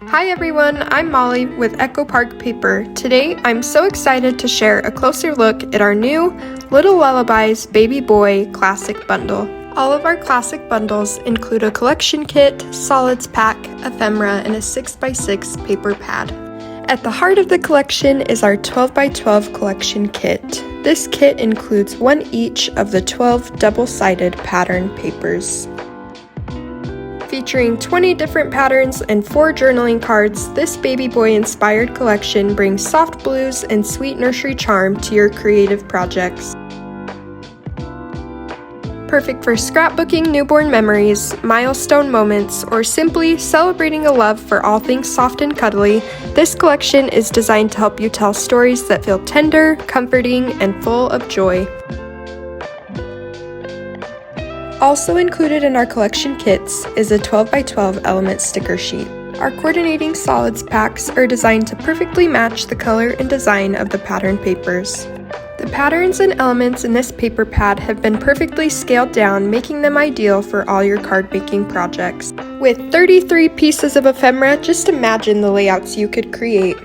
Hi everyone, I'm Molly with Echo Park Paper. Today, I'm so excited to share a closer look at our new Little Lullabies Baby Boy Classic Bundle. All of our classic bundles include a collection kit, solids pack, ephemera, and a 6x6 paper pad. At the heart of the collection is our 12x12 collection kit. This kit includes one each of the 12 double-sided pattern papers. Featuring 20 different patterns and 4 journaling cards, this baby boy inspired collection brings soft blues and sweet nursery charm to your creative projects. Perfect for scrapbooking newborn memories, milestone moments, or simply celebrating a love for all things soft and cuddly, this collection is designed to help you tell stories that feel tender, comforting, and full of joy. Also included in our collection kits is a 12x12 element sticker sheet. Our coordinating solids packs are designed to perfectly match the color and design of the pattern papers. The patterns and elements in this paper pad have been perfectly scaled down, making them ideal for all your card making projects. With 33 pieces of ephemera, just imagine the layouts you could create.